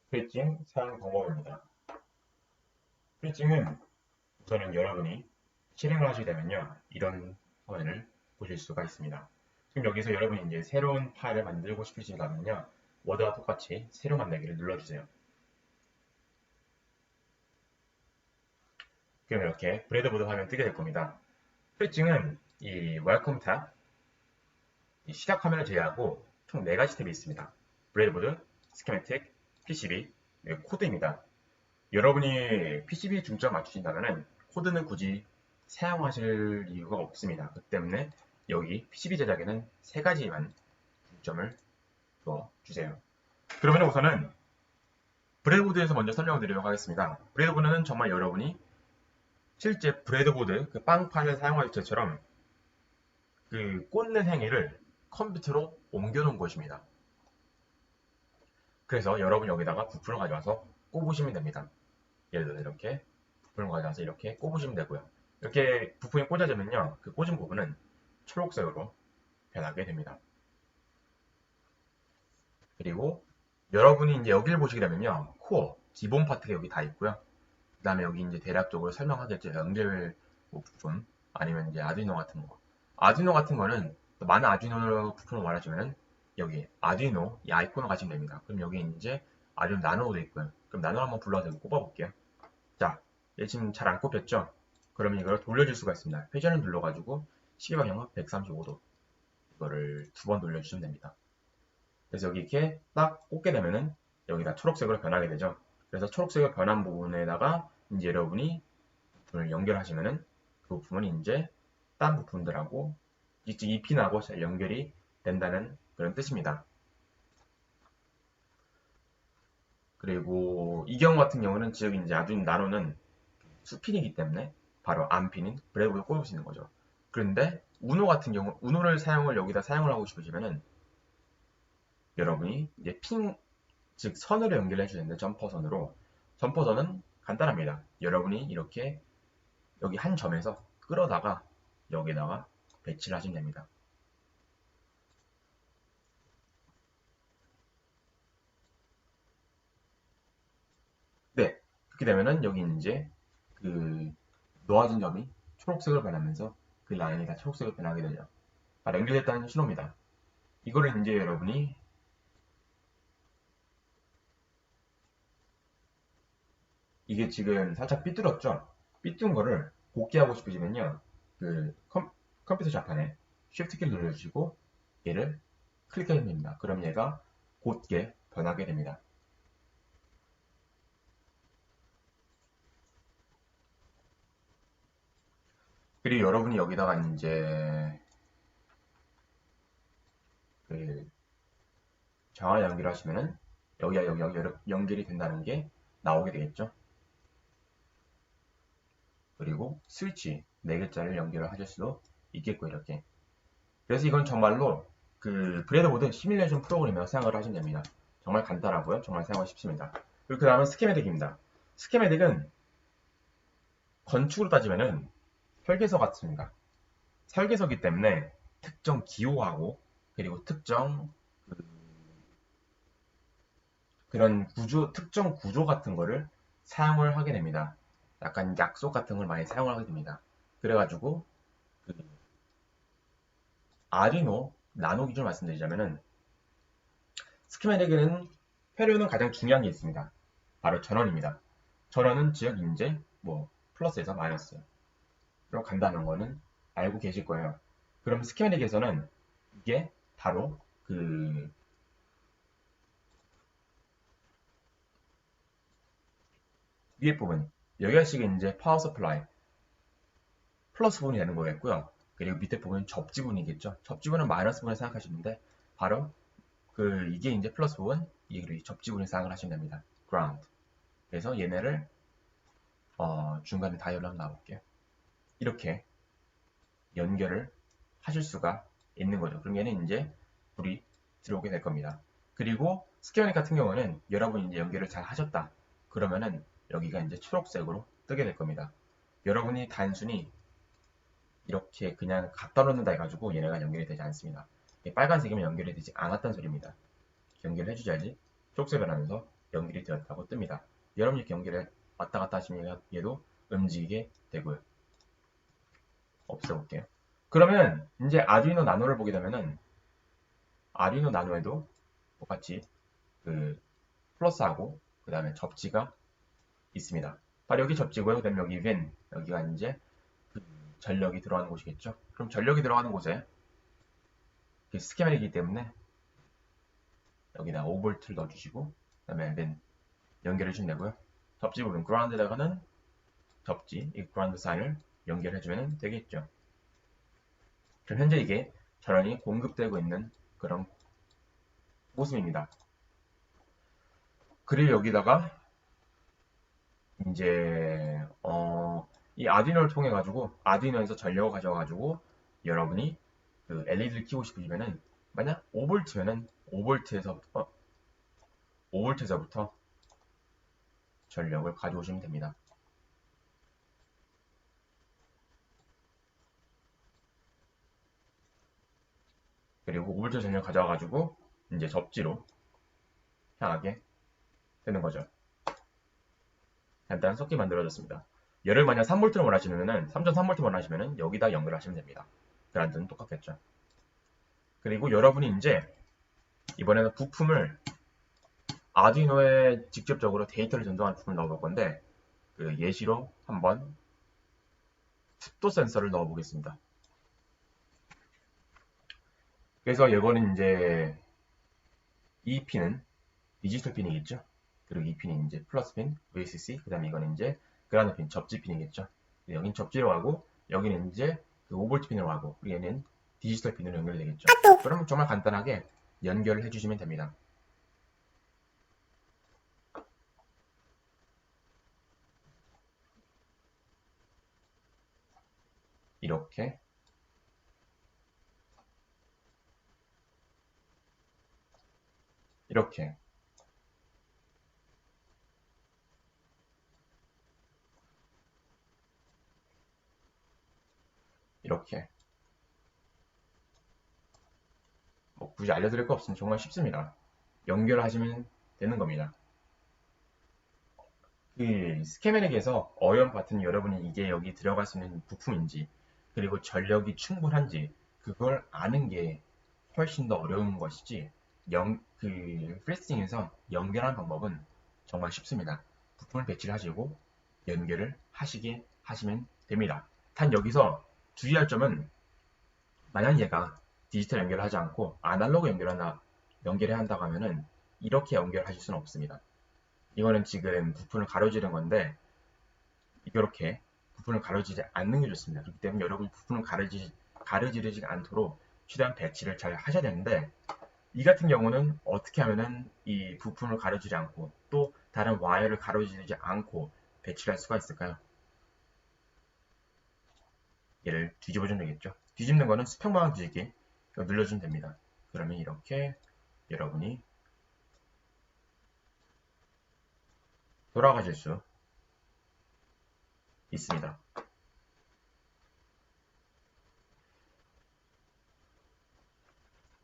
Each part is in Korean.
프리징 사용 방법입니다. 프리징은 우선은 여러분이 실행을 하시게 되면요. 이런 화면을 보실 수가 있습니다. 지금 여기서 여러분이 이제 새로운 파일을 만들고 싶으시다면요. 워드와 똑같이 새로 만들기를 눌러주세요. 그럼 이렇게 브레드보드 화면 뜨게 될 겁니다. 프리징은 이 웰컴 탭, 이 시작 화면을 제외하고 총 4가지 탭이 있습니다. 브레드보드, 스키매틱, PCB, 코드입니다. 여러분이 PCB에 중점 맞추신다면 코드는 굳이 사용하실 이유가 없습니다. 그 때문에 여기 PCB 제작에는 3가지만 중점을 두어 주세요. 그러면 우선은 브레드보드에서 먼저 설명을 드리도록 하겠습니다. 브레드보드는 정말 여러분이 실제 브레드보드 그 빵 판을 사용할 때처럼 그 꽂는 행위를 컴퓨터로 옮겨놓은 것입니다. 그래서 여러분 여기다가 부품을 가져와서 꼽으시면 됩니다. 예를 들어 이렇게 부품을 가져와서 이렇게 꼽으시면 되고요. 이렇게 부품이 꽂아지면요. 그 꽂은 부분은 초록색으로 변하게 됩니다. 그리고 여러분이 이제 여기를 보시게 되면요. 코어, 기본 파트가 여기 다 있고요. 그 다음에 여기 이제 대략적으로 설명하겠죠. 연결 부품, 아니면 이제 아두이노 같은 거. 아두이노 같은 거는 많은 아두이노 부품을 말하자면 여기 아두이노 이 아이콘을 가시면 됩니다. 그럼 여기 이제 아두이노 나노도 있고요. 그럼 나노 한번 불러서 꼽아볼게요. 자, 얘 지금 잘 안 꼽혔죠? 그러면 이걸 돌려줄 수가 있습니다. 회전을 눌러가지고 시계방향은 135도 이거를 2번 돌려주시면 됩니다. 그래서 여기 이렇게 딱 꽂게 되면은 여기가 초록색으로 변하게 되죠. 그래서 초록색으로 변한 부분에다가 이제 여러분이 부품을 연결하시면은 그 부품은 이제 딴 부품들하고 이 핀하고 잘 연결이 된다는 그런 뜻입니다. 그리고 이 경우 같은 경우는 즉 이제 아두인 나노는 수핀이기 때문에 바로 암핀인 브레드보드 꼽을 수 있는 거죠. 그런데 우노 같은 경우 우노를 여기다 사용을 하고 싶으시면은 여러분이 이제 즉 선으로 연결해 주는데 점퍼선은 간단합니다. 여러분이 이렇게 여기 한 점에서 끌어다가 여기다가 배치를 하시면 됩니다. 네, 그렇게 되면은 여기 이제 그 놓아진 점이 초록색으로 변하면서 그 라인이 다 초록색으로 변하게 되죠. 연결됐다는 신호입니다. 이거를 이제 여러분이 이게 지금 살짝 삐뚤었죠? 삐뚤은 거를 곱게 하고 싶으시면요. 그 컴퓨터 자판에 Shift 키를 눌러주시고 얘를 클릭하면 됩니다. 그럼 얘가 곧게 변하게 됩니다. 그리고 여러분이 여기다가 이제 그 정화 연결을 하시면은 여기와 여기 연결이 된다는 게 나오게 되겠죠. 그리고 스위치 4개짜리를 연결을 하실 수도 있겠고 이렇게. 그래서 이건 정말로 그 브레드보드 시뮬레이션 프로그램이라고 생각을 하시면 됩니다. 정말 간단하고요. 정말 사용하기 쉽습니다. 그리고 그 다음은 스키매틱입니다. 스키매틱은 건축으로 따지면은 설계서 같습니다. 설계서기 때문에 특정 기호하고 그리고 특정 그런 특정 구조 같은 거를 사용을 하게 됩니다. 약간 약속 같은 걸 많이 사용을 하게 됩니다. 그래가지고 그 아두이노 나노 기준을 말씀드리자면은 스키매틱에는 회로는 가장 중요한 게 있습니다. 바로 전원입니다. 전원은 즉 이제 뭐 플러스에서 마이너스 로 간다는 거는 알고 계실 거예요. 그럼 스키매틱에서는 이게 바로 그 위에 부분 여기가 지금 이제 파워 서플라이 플러스 부분이 되는 거겠고요. 그리고 밑에 부분은 접지부분이겠죠. 접지부는 마이너스 부분을 생각하시는데 바로 이게 이제 플러스 부분, 이게 접지부분을 생각을 하시면 됩니다. ground. 그래서 얘네를 중간에 다이얼로 한번 놔볼게요. 이렇게 연결을 하실 수가 있는 거죠. 그럼 얘는 이제 불이 들어오게 될 겁니다. 그리고 스키마닉 같은 경우는 여러분이 이제 연결을 잘 하셨다. 그러면은 여기가 이제 초록색으로 뜨게 될 겁니다. 여러분이 단순히 이렇게 그냥 갖다 놓는다 해가지고 얘네가 연결이 되지 않습니다. 빨간색이면 연결이 되지 않았다는 소리입니다. 연결을 해주셔야지 초록색 변하면서 연결이 되었다고 뜹니다. 여러분이 이렇게 연결을 왔다 갔다 하시면 얘도 움직이게 되고요. 없애볼게요. 그러면 이제 아두이노 나노를 보게 되면은 아두이노 나노에도 똑같이 그 플러스하고 그 다음에 접지가 있습니다. 바로 여기 접지고요. 그 다음에 여기 웬 여기가 이제 그 전력이 들어가는 곳이겠죠. 그럼 전력이 들어가는 곳에 스케메릭이기 때문에 여기다 5V를 넣어주시고 그 다음에 웬 연결해 주면 되고요. 접지 부분 그라운드에다가는 접지 이 그라운드 사인을 연결해주면 되겠죠. 그럼 현재 이게 전원이 공급되고 있는 그런 모습입니다. 그리고 여기다가 이제 이 아두이노를 통해 가지고 아두이노에서 전력을 가져와 가지고 여러분이 그 LED를 켜고 싶으시면은 만약 5V면은 5V에서부터 전력을 가져오시면 됩니다. 그리고 5V 전력 가져와 가지고 이제 접지로 향하게 되는 거죠. 간단한 섞기 만들어졌습니다. 열을 만약 3V를 원하시면은 3.3V를 원하시면은 여기다 연결하시면 됩니다. 그란드는 똑같겠죠. 그리고 여러분이 이제 이번에는 부품을 아두이노에 직접적으로 데이터를 전송하는 부품을 넣어볼 건데 그 예시로 한번 습도 센서를 넣어보겠습니다. 그래서 이거는 이제 이 핀은 디지털 핀이겠죠. 그리고 이 핀이 이제 플러스 핀, VCC, 그 다음에 이거는 이제 그라운드 핀, 접지 핀이겠죠. 여긴 접지로 가고 여기는 이제 그 5V 핀으로 가고 그리고 얘는 디지털 핀으로 연결되겠죠. 그러면 정말 간단하게 연결을 해주시면 됩니다. 이렇게 이렇게 이렇게 뭐 굳이 알려드릴 거 없으면 정말 쉽습니다. 연결하시면 되는 겁니다. 그 스케메릭에서 어연 버튼 여러분이 이게 여기 들어갈 수 있는 부품인지 그리고 전력이 충분한지 그걸 아는 게 훨씬 더 어려운 것이지 그 프리스팅에서 연결하는 방법은 정말 쉽습니다. 부품을 배치를 하시고 연결을 하시게 하시면 됩니다. 단 여기서 주의할 점은 만약 얘가 디지털 연결을 하지 않고 아날로그 연결해야 한다고 하면은 이렇게 연결하실 수는 없습니다. 이거는 지금 부품을 가로지른 건데 이렇게 부품을 가로지르지 않는 게 좋습니다. 그렇기 때문에 여러분이 부품을 가로지르지 않도록 최대한 배치를 잘 하셔야 되는데 이 같은 경우는 어떻게 하면은 이 부품을 가로지르지 않고 또 다른 와이어를 가로지르지 않고 배치를 할 수가 있을까요? 얘를 뒤집어주면 되겠죠. 뒤집는 거는 수평 방향 뒤집기 눌러주면 됩니다. 그러면 이렇게 여러분이 돌아가실 수 있습니다.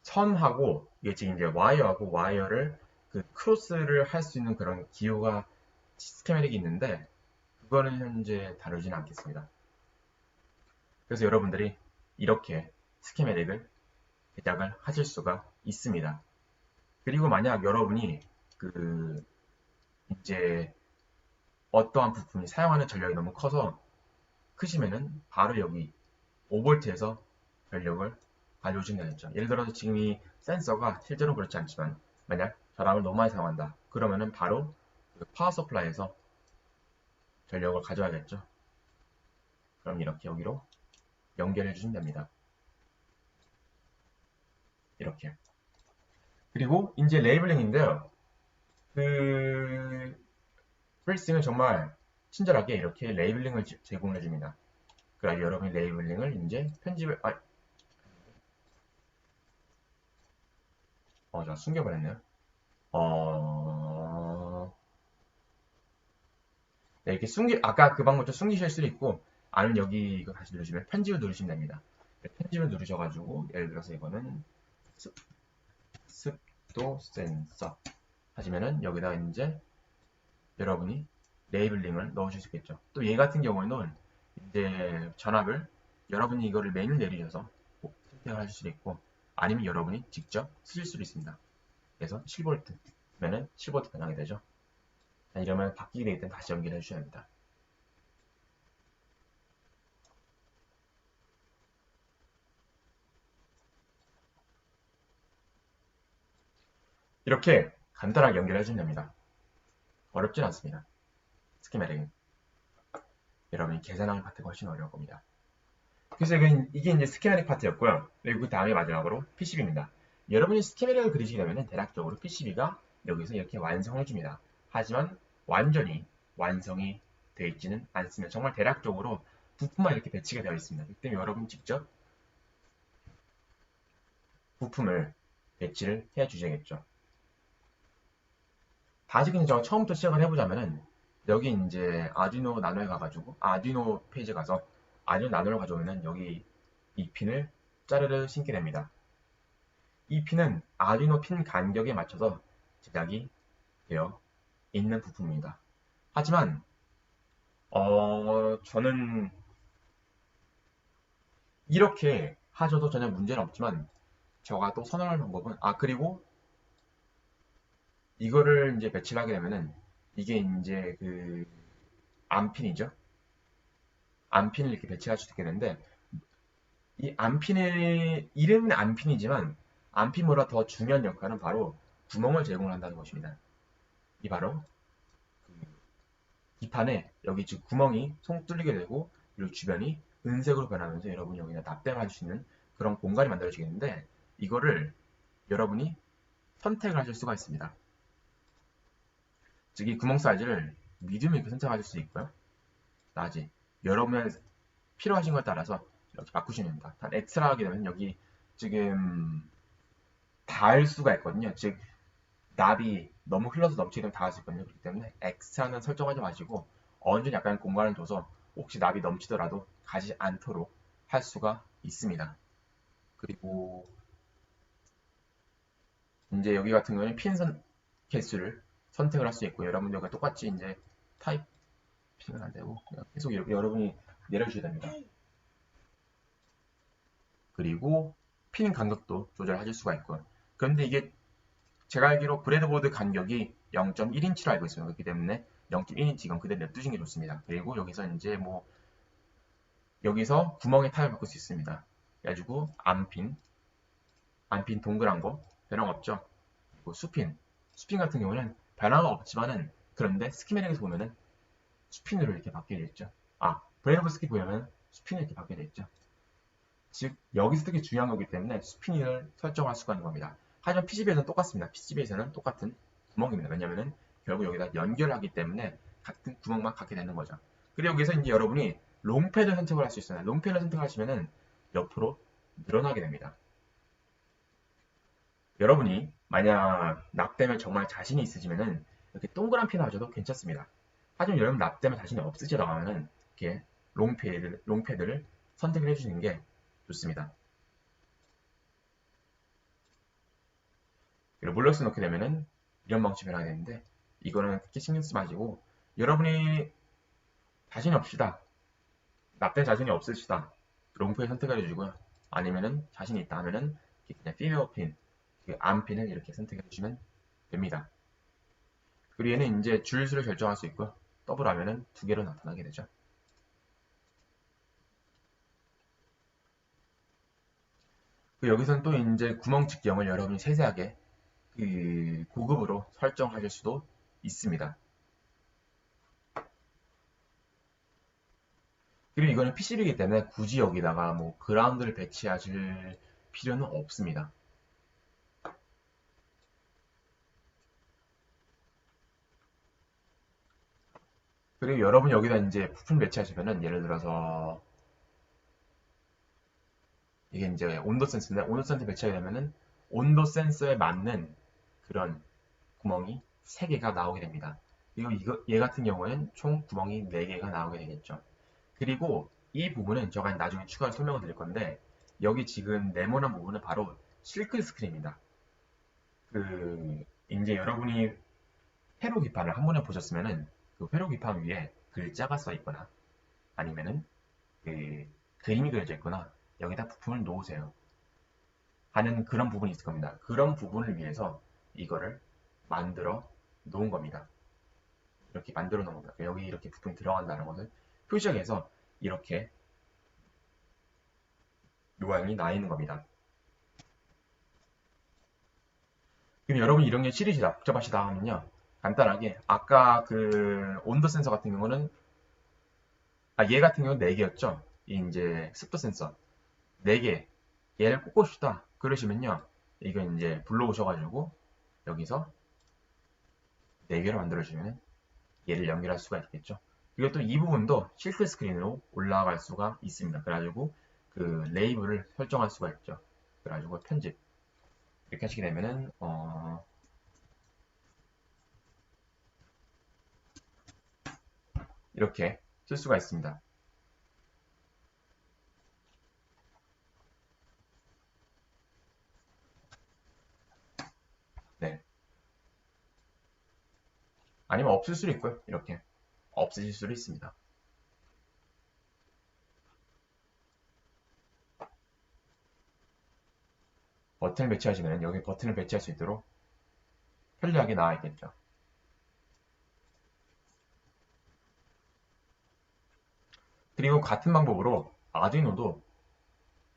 선하고 이게 지금 이제 와이어하고 와이어를 그 크로스를 할 수 있는 그런 기호가 스케메릭이 있는데 그거는 현재 다루지는 않겠습니다. 그래서 여러분들이 이렇게 스케메릭을 제작을 하실 수가 있습니다. 그리고 만약 여러분이 그 이제 어떠한 부품이 사용하는 전력이 너무 커서 크시면은 바로 여기 5V에서 전력을 가져오시면 되겠죠. 예를 들어서 지금 이 센서가 실제로 그렇지 않지만 만약 저ram을 너무 많이 사용한다. 그러면은 바로 그 파워 서플라이에서 전력을 가져와야겠죠. 그럼 이렇게 여기로 연결해 주시면 됩니다. 이렇게. 그리고 이제 레이블링인데요. 그 프리싱은 정말 친절하게 이렇게 레이블링을 제공해 줍니다. 그래서 여러분이 레이블링을 이제 편집을 저 숨겨버렸네요. 네, 이렇게 아까 그 방법도 숨기실 수도 있고, 아니면 여기 이거 다시 누르시면 편집을 누르시면 됩니다. 편집을 누르셔가지고, 예를 들어서 이거는 습도 센서. 하시면은 여기다 이제 여러분이 레이블링을 넣으실 수 있겠죠. 또 얘 같은 경우에는 이제 전압을 여러분이 이거를 메뉴 내리셔서 선택을 하실 수도 있고 아니면 여러분이 직접 쓰실 수도 있습니다. 그래서 7V 면은 7V 변하게 되죠. 이러면 바뀌게 되기 때문에 다시 연결해 주셔야 합니다. 이렇게 간단하게 연결해 주면 됩니다. 어렵진 않습니다. 스키매틱은 여러분이 계산하는 파트가 훨씬 어려울 겁니다. 그래서 이게 이제 스키매틱 파트였고요. 그리고 그 다음에 마지막으로 PCB입니다. 여러분이 스키매틱을 그리시려면 대략적으로 PCB가 여기서 이렇게 완성해 줍니다. 하지만 완전히 완성이 되어 있지는 않습니다. 정말 대략적으로 부품만 이렇게 배치가 되어 있습니다. 그렇기 때문에 여러분 직접 부품을 배치를 해 주셔야겠죠. 다시 그냥 저 처음부터 시작을 해보자면은 여기 이제 아두이노 나노에 가가지고 아두이노 페이지 가서 아두이노 나노를 가져오면은 여기 이 핀을 짜르르 신게 됩니다. 이 핀은 아두이노 핀 간격에 맞춰서 제작이 되어 있는 부품입니다. 하지만 저는 이렇게 하셔도 전혀 문제는 없지만 제가 또 선호하는 방법은 그리고 이거를 이제 배치를 하게 되면은 이게 이제 그 암핀이죠. 암핀을 이렇게 배치할 수 있게 되는데 이 암핀의 이름은 암핀이지만 암핀보다 더 중요한 역할은 바로 구멍을 제공한다는 것입니다. 이 바로 기판에 여기 즉 구멍이 송 뚫리게 되고 그리고 주변이 은색으로 변하면서 여러분이 여기다 납땜할 수 있는 그런 공간이 만들어지겠는데 이거를 여러분이 선택을 하실 수가 있습니다. 즉 이 구멍 사이즈를 미디움 이렇게 선택하실 수 있고요. 라지 여러분의 필요하신 것에 따라서 이렇게 바꾸시면 됩니다. 단 엑스트라 하게 되면 여기 지금 닿을 수가 있거든요. 즉 납이 너무 흘러서 넘치게 되면 닿을 수 있거든요. 그렇기 때문에 엑스트라는 설정하지 마시고 어느 정도 약간 공간을 둬서 혹시 납이 넘치더라도 가지 않도록 할 수가 있습니다. 그리고 이제 여기 같은 경우는 핀선 개수를 선택을 할 수 있고 여러분들과 똑같이 이제 타입핑은 안 되고 계속 여러분이 내려주셔야 됩니다. 그리고 핀 간격도 조절하실 수가 있고요. 그런데 이게 제가 알기로 브레드보드 간격이 0.1인치로 알고 있습니다. 그렇기 때문에 0.1인치 이건 그대로 냅두시는 게 좋습니다. 그리고 여기서 이제 뭐 여기서 구멍에 타입을 바꿀 수 있습니다. 그래가지고 암핀 동그란 거 변화가 없죠. 그리고 수핀 같은 경우는 변화가 없지만은 그런데 스키매틱에서 보면은 수핀으로 이렇게 바뀌게 되어 있죠. 브레드보드 스키 보면 수핀이 이렇게 바뀌게 되어 있죠. 즉 여기서 되게 중요한 거기 때문에 스피닝을 설정할 수가 있는 겁니다. 하지만 PCB에서는 똑같습니다. PCB에서는 똑같은 구멍입니다. 왜냐하면 결국 여기다 연결하기 때문에 같은 구멍만 갖게 되는 거죠. 그리고 여기서 이제 여러분이 롱패드 선택을 할 수 있어요. 롱패드 선택하시면은 옆으로 늘어나게 됩니다. 여러분이 만약 납땜에 정말 자신이 있으시면은 이렇게 동그란 핀을 하셔도 괜찮습니다. 하지만 여러분 납땜에 자신이 없으시다고 하면은 이렇게 롱패드를 선택을 해주시는 게 좋습니다. 그리고 물러서 넣게 되면은 이런 방식이 변하게 되는데 이거는 특히 신경 쓰지 마시고 여러분이 자신이 없으시다 납땜 자신이 없으시다 롱패드 선택을 해주시고요. 아니면은 자신이 있다 하면은 그냥 피메어 핀, 암핀을 이렇게 선택해 주시면 됩니다. 그리고 얘는 이제 줄수를 결정할 수 있고요. 더블 하면은 두 개로 나타나게 되죠. 여기서는 또 이제 구멍 직경을 여러분이 세세하게 고급으로 설정하실 수도 있습니다. 그리고 이거는 PCB이기 때문에 굳이 여기다가 뭐 그라운드를 배치하실 필요는 없습니다. 그리고 여러분 여기다 이제 부품 배치하시면은 예를 들어서 이게 이제 온도 센서인데 온도 센서 배치하게 되면은 온도 센서에 맞는 그런 구멍이 3개가 나오게 됩니다. 그리고 얘 같은 경우에는 총 구멍이 4개가 나오게 되겠죠. 그리고 이 부분은 제가 나중에 추가로 설명을 드릴 건데 여기 지금 네모난 부분은 바로 실크 스크린입니다. 이제 여러분이 회로 기판을 한 번에 보셨으면은 그 회로 기판 위에 글자가 써 있거나 아니면은 그 그림이 그려져 있거나 여기다 부품을 놓으세요 하는 그런 부분이 있을 겁니다. 그런 부분을 위해서 이거를 만들어 놓은 겁니다. 이렇게 만들어 놓은 겁니다. 여기 이렇게 부품이 들어간다는 것을 표시하기 위해서 이렇게 모양이 나 있는 겁니다. 그럼 여러분 이런 게 싫으시다, 복잡하시다 하면요. 간단하게 아까 그 온도 센서 같은 경우는 얘 같은 경우는 4개였죠. 이제 습도 센서 4개 얘를 꽂고 싶다 그러시면요. 이건 이제 불러오셔가지고 여기서 4개로 만들어주면 얘를 연결할 수가 있겠죠. 그리고 또 이 부분도 실크 스크린으로 올라갈 수가 있습니다. 그래가지고 그 레이블을 설정할 수가 있죠. 그래가지고 편집 이렇게 하시게 되면은 이렇게 쓸 수가 있습니다. 네. 아니면 없을 수도 있고요. 이렇게 없으실 수도 있습니다. 버튼을 배치하시면 여기 버튼을 배치할 수 있도록 편리하게 나와 있겠죠. 그리고 같은 방법으로 아두이노도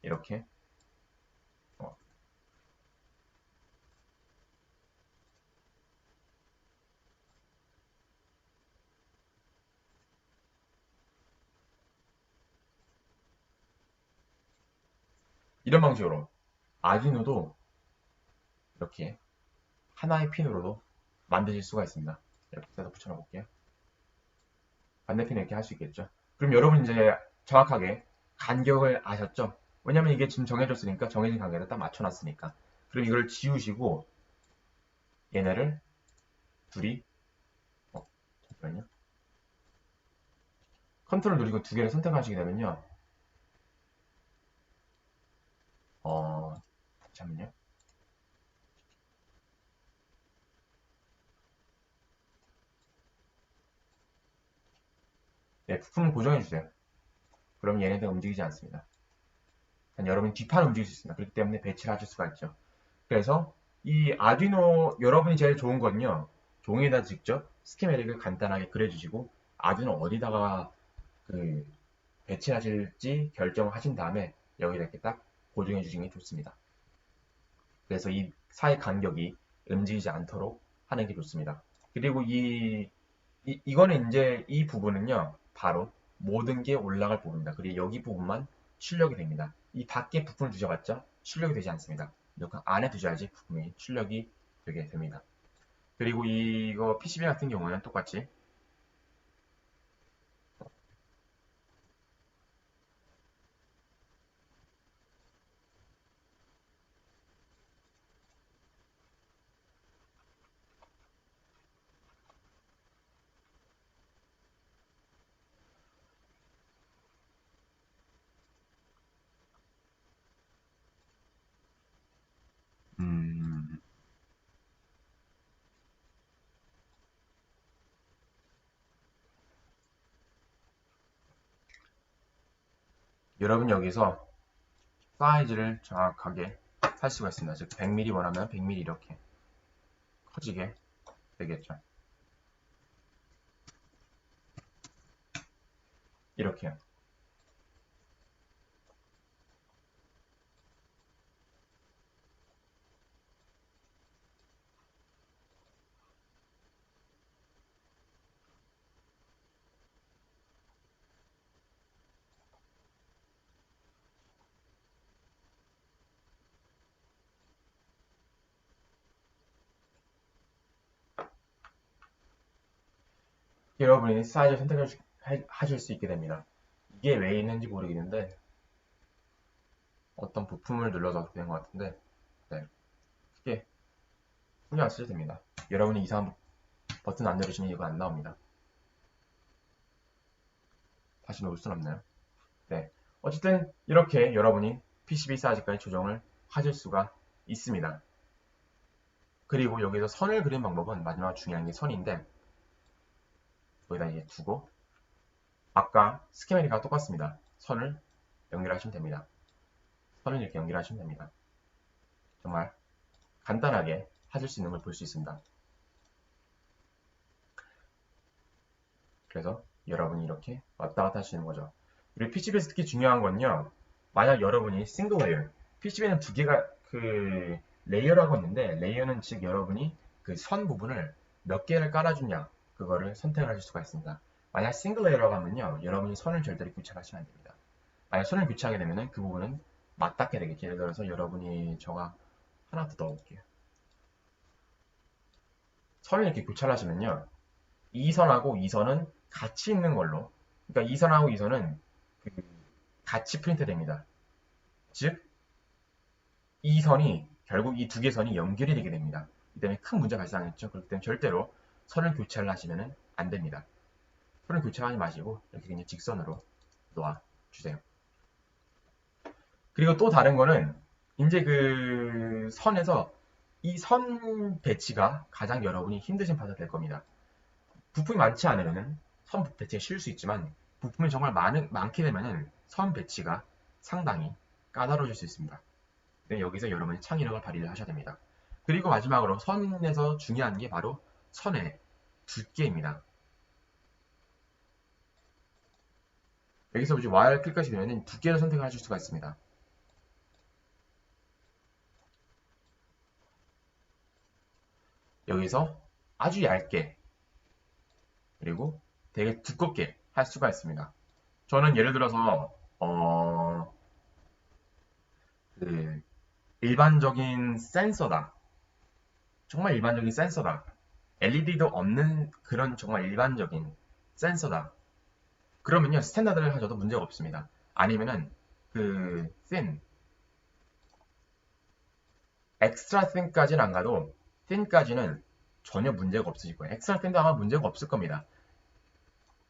이렇게 이런 방식으로 아두이노도 이렇게 하나의 핀으로도 만드실 수가 있습니다. 이렇게 해서 붙여놔 볼게요. 반대편에 이렇게 할 수 있겠죠. 그럼 여러분 이제 정확하게 간격을 아셨죠? 왜냐면 이게 지금 정해졌으니까 정해진 간격에 딱 맞춰놨으니까. 그럼 이걸 지우시고 얘네를 둘이 잠시만요. 컨트롤 누르고 두 개를 선택하시게 되면요. 잠깐만요. 네, 부품을 고정해 주세요. 그럼 얘네들 움직이지 않습니다. 여러분 뒷판을 움직일 수 있습니다. 그렇기 때문에 배치를 하실 수가 있죠. 그래서 이 아두이노 여러분이 제일 좋은 건요. 종이에다 직접 스키매틱을 간단하게 그려주시고 아두이노 어디다가 그 배치하실지 결정하신 다음에 여기다 이렇게 딱 고정해 주시는 게 좋습니다. 그래서 이 사이 간격이 움직이지 않도록 하는 게 좋습니다. 그리고 이거는 이제 이 부분은요, 바로 모든 게 올라갈 부분입니다. 그리고 여기 부분만 출력이 됩니다. 이 밖에 부품을 두셔봤자 출력이 되지 않습니다. 이렇게 안에 두셔야지 부품이 출력이 되게 됩니다. 그리고 이거 PCB 같은 경우는 똑같이 음, 여러분 여기서 사이즈를 정확하게 할 수가 있습니다. 즉 100mm 원하면 100mm 이렇게 커지게 되겠죠. 이렇게요. 여러분이 사이즈 선택하실 수 있게 됩니다. 이게 왜 있는지 모르겠는데 어떤 부품을 눌러서 그렇게 된 것 같은데 네, 크게 신경 안 쓰셔도 됩니다. 여러분이 이상한 버튼 안 누르시면 이거 안 나옵니다. 다시 놓을 순 없나요? 네, 어쨌든 이렇게 여러분이 PCB 사이즈까지 조정을 하실 수가 있습니다. 그리고 여기서 선을 그리는 방법은 마지막 중요한 게 선인데 여기다 이제 두고 아까 스키매틱과 똑같습니다. 선을 연결하시면 됩니다. 선을 이렇게 연결하시면 됩니다. 정말 간단하게 하실 수 있는 걸 볼 수 있습니다. 그래서 여러분이 이렇게 왔다 갔다 하시는 거죠. 그리고 PCB에서 특히 중요한 건요. 만약 여러분이 싱글 레이어, PCB는 두 개가 그 레이어라고 있는데 레이어는 즉 여러분이 그 선 부분을 몇 개를 깔아주냐 그거를 선택을 하실 수가 있습니다. 만약 싱글 레이어라고 하면요. 여러분이 선을 절대로 교체하시면 안 됩니다. 만약 선을 교체하게 되면 그 부분은 맞닿게 되겠죠. 예를 들어서 여러분이 저가 하나 더 넣어볼게요. 선을 이렇게 교차를 하시면요. 이 선하고 이 선은 같이 있는 걸로 그러니까 이 선하고 이 선은 그 같이 프린트 됩니다. 즉 이 선이 결국 이 두 개 선이 연결이 되게 됩니다. 이 때문에 큰 문제 발생했죠. 그렇기 때문에 절대로 선을 교체를 하시면 안 됩니다. 선을 교체하지 마시고 이렇게 그냥 직선으로 놓아주세요. 그리고 또 다른 거는 이제 그 선에서 이 선 배치가 가장 여러분이 힘드신 파트가 될 겁니다. 부품이 많지 않으면 선 배치가 쉬울 수 있지만 부품이 정말 많게 되면 선 배치가 상당히 까다로워질 수 있습니다. 네, 여기서 여러분이 창의력을 발휘를 하셔야 됩니다. 그리고 마지막으로 선에서 중요한 게 바로 선의 두께입니다. 여기서 이제 와이어를 클릭하시게 되면 두께를 선택하실 수가 있습니다. 여기서 아주 얇게 그리고 되게 두껍게 할 수가 있습니다. 저는 예를 들어서 그 일반적인 센서다. 정말 일반적인 센서다. LED도 없는 그런 정말 일반적인 센서다. 그러면요 스탠다드를 하셔도 문제가 없습니다. 아니면은 그 thin, extra thin까지는 안 가도 thin까지는 전혀 문제가 없으실 거예요. extra thin도 아마 문제가 없을 겁니다.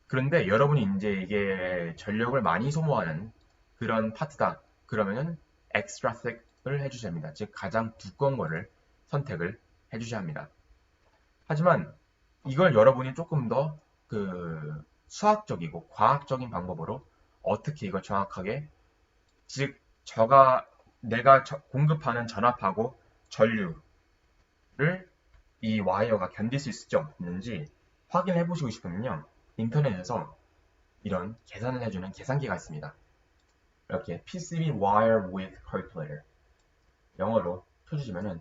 그런데 여러분이 이제 이게 전력을 많이 소모하는 그런 파트다. 그러면은 extra thick을 해주셔야 합니다. 즉 가장 두꺼운 거를 선택을 해주셔야 합니다. 하지만 이걸 여러분이 조금 더 그 수학적이고 과학적인 방법으로 어떻게 이걸 정확하게 즉 내가 공급하는 전압하고 전류를 이 와이어가 견딜 수 있을지 없는지 확인해 보시고 싶으면요 인터넷에서 이런 계산을 해주는 계산기가 있습니다. 이렇게 PCB Wire with Calculator 영어로 쳐주시면은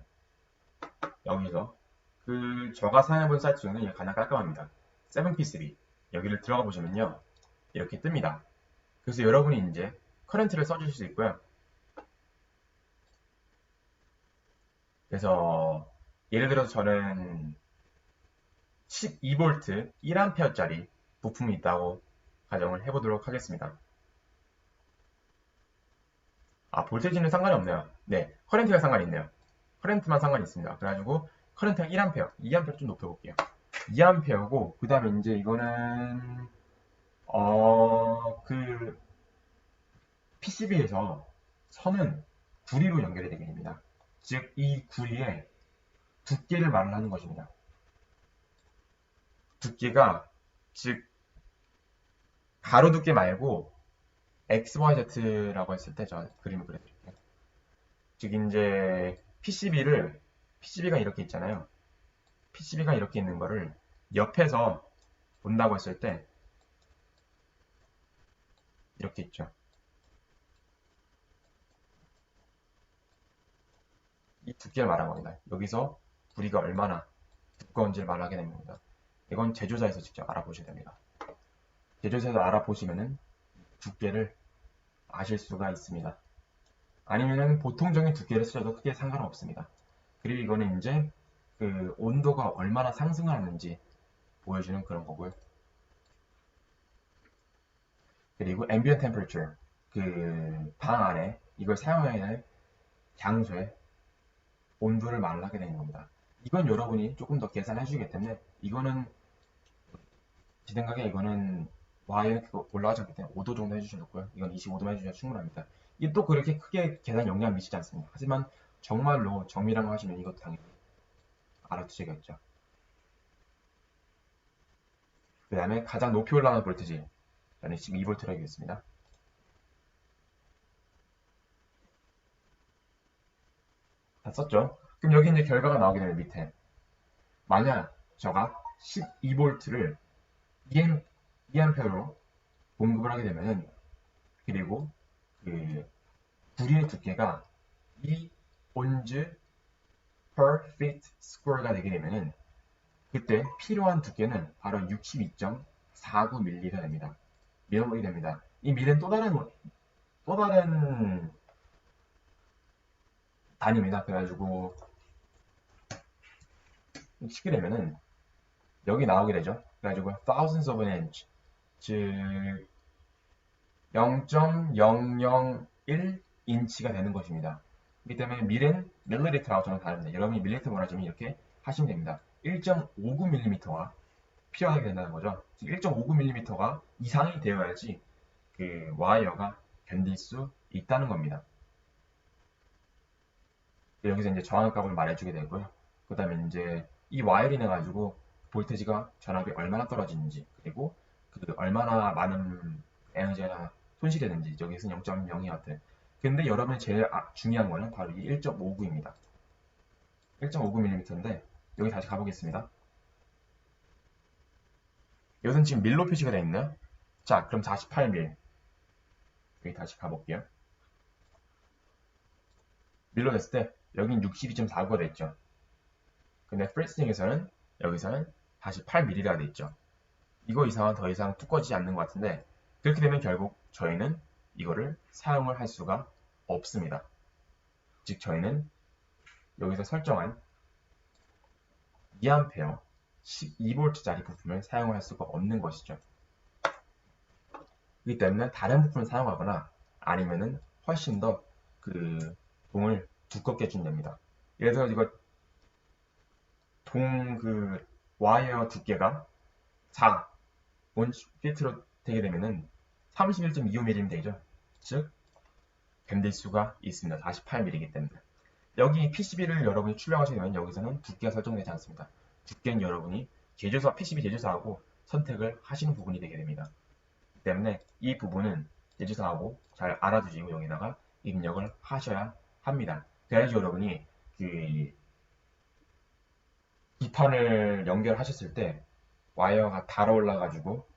여기서 그 제가 사용해본 사이트 중에는 가장 깔끔합니다. 7PCB 여기를 들어가 보시면요 이렇게 뜹니다. 그래서 여러분이 이제 커런트를 써주실 수 있고요. 그래서 예를 들어서 저는 12V 1A짜리 부품이 있다고 가정을 해보도록 하겠습니다. 볼테이지는 상관이 없네요. 네, 커런트가 상관이 있네요. 커런트만 상관이 있습니다. 그래가지고 커런트가 1A, 2A 좀 높여볼게요. 2A고 그 다음에 이제 이거는 그 PCB에서 선은 구리로 연결이 되게 됩니다. 즉 이 구리에 두께를 말을 하는 것입니다. 두께가 즉 가로 두께 말고 XYZ라고 했을 때 저 그림을 그려드릴게요. 즉 이제 PCB가 이렇게 있잖아요. PCB가 이렇게 있는 거를 옆에서 본다고 했을 때 이렇게 있죠. 이 두께를 말한 겁니다. 여기서 구리가 얼마나 두꺼운지를 말하게 된 겁니다. 이건 제조사에서 직접 알아보셔야 됩니다. 제조사에서 알아보시면은 두께를 아실 수가 있습니다. 아니면은 보통적인 두께를 쓰셔도 크게 상관없습니다. 그리고 이거는 이제 그 온도가 얼마나 상승하는지 보여주는 그런 거고요. 그리고 ambient temperature 그 방 안에 이걸 사용해야 할 장소의 온도를 말하게 되는 겁니다. 이건 여러분이 조금 더 계산해 주시기 때문에 이거는 제 생각에 이거는 와이어 올라가지 않기 때문에 5도 정도 해주셔도 좋고요. 이건 25도만 해주셔도 충분합니다. 이게 또 그렇게 크게 계산 영향 미치지 않습니다. 하지만 정말로 정밀한 거 하시면 이것도 당연히 알아두시겠죠. 그 다음에 가장 높이 올라가는 볼트지. 저는 12V로 하겠습니다. 다 썼죠? 그럼 여기 이제 결과가 나오게 되면 밑에. 만약 저가 12V를 2A로 공급을 하게 되면은, 그리고 그 불의 두께가 2 온즈 per feet square가 되게 되면은, 그때 필요한 두께는 바로 62.49mm가 됩니다. 밀어보게 됩니다. 이 밀은 또 다른 단위입니다. 그래가지고 쉽게 되면은 여기 나오게 되죠. 그래가지고 thousands of an inch, 즉 0.001 인치가 되는 것입니다. 그렇기 때문에 밀은 밀리리터라고 저는 다릅니다. 여러분이 밀리리터 원하시면 이렇게 하시면 됩니다. 1.59mm가 필요하게 된다는 거죠. 1.59mm가 이상이 되어야지 그 와이어가 견딜 수 있다는 겁니다. 여기서 이제 저항값을 말해주게 되고요. 그 다음에 이제 이 와이어를 인해 가지고 볼테지가 전압이 얼마나 떨어지는지, 그리고 그 얼마나 많은 에너지가 손실되는지, 여기서는 0.02W. 근데 여러분이 제일 중요한 거는 바로 이 1.59입니다. 1.59mm인데 여기 다시 가보겠습니다. 여기서는 지금 밀로 표시가 되어 있나요? 자, 그럼 48mm. 여기 다시 가볼게요. 밀로 됐을 때 여긴 62.49가 됐죠. 근데 프리스팅에서는 여기서는 다시 8mm가 됐죠. 이거 이상은 더 이상 두꺼워지지 않는 것 같은데, 그렇게 되면 결국 저희는 이거를 사용을 할 수가 없습니다. 즉 저희는 여기서 설정한 2A 12V짜리 부품을 사용할 수가 없는 것이죠. 그렇기 때문에 다른 부품을 사용하거나 아니면은 훨씬 더 그 동을 두껍게 해준답니다. 예를 들어 이거 그 와이어 두께가 4 온피트로 되게 되면은 31.25mm 되죠. 즉 견딜 수가 있습니다. 48mm이기 때문에. 여기 PCB를 여러분이 출력하시게 되면 여기서는 두께가 설정되지 않습니다. 두께는 여러분이 PCB 제조사하고 선택을 하시는 부분이 되게 됩니다. 때문에 이 부분은 제조사하고 잘 알아두시고 여기다가 입력을 하셔야 합니다. 그래야지 여러분이 그 기판을 연결하셨을 때 와이어가 달아올라가지고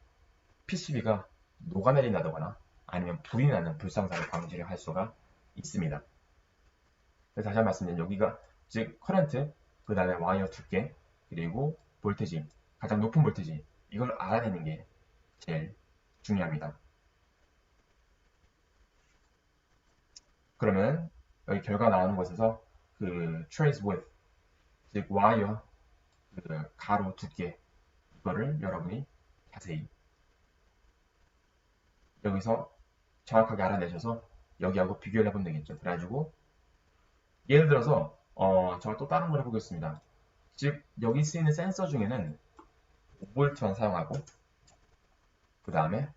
PCB가 녹아내린다거나 아니면 불이 나는 불상사를 방지를 할 수가 있습니다. 그래서 다시 한번 말씀드리면 여기가 즉 커런트, 그 다음에 와이어 두께, 그리고 볼테지, 가장 높은 볼테지, 이걸 알아내는 게 제일 중요합니다. 그러면 여기 결과 나오는 것에서 그 trace width, 즉 와이어 그 가로 두께, 이거를 여러분이 자세히 여기서 정확하게 알아내셔서 여기하고 비교를 해보면 되겠죠. 그래가지고 예를 들어서 제가 또 다른 걸 해보겠습니다. 즉 여기 쓰이는 센서 중에는 5V만 사용하고 그 다음에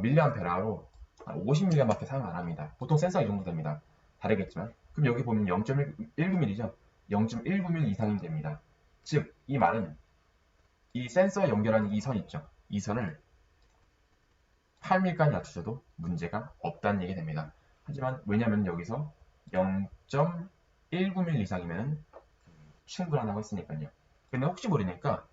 밀리암페라로 50mA밖에 사용 안 합니다. 보통 센서가 이 정도 됩니다. 다르겠지만 그럼 여기 보면 0.19mm죠. 0.19mm 이상이 됩니다. 즉 이 말은 이 센서에 연결하는 이 선 있죠. 이 선을 8mm까지 낮추셔도 문제가 없다는 얘기 됩니다. 하지만 왜냐면 여기서 0.19mm 이상이면 충분하다고 했으니까요. 근데 혹시 모르니까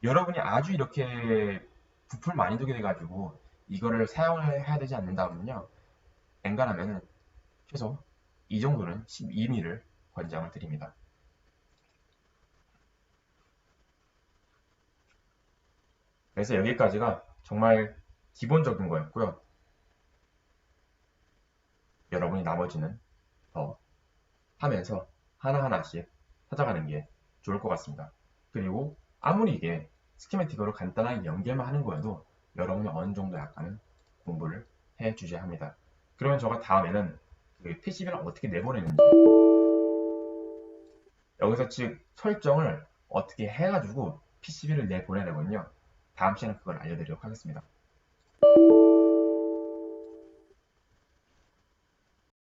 여러분이 아주 이렇게 부품을 많이 두게 돼가지고 이거를 사용을 해야 되지 않는다면요. 엔간하면 최소 이 정도는 12mm를 권장을 드립니다. 그래서 여기까지가 정말 기본적인 거였고요. 여러분이 나머지는 더 하면서 하나하나씩 찾아가는 게 좋을 것 같습니다. 그리고 아무리 이게 스키매틱으로 간단하게 연결만 하는 거여도 여러분이 어느 정도 약간은 공부를 해 주셔야 합니다. 그러면 저가 다음에는 그 PCB를 어떻게 내보내는지, 여기서 즉 설정을 어떻게 해가지고 PCB를 내보내려면요. 다음 시간에 그걸 알려드리도록 하겠습니다.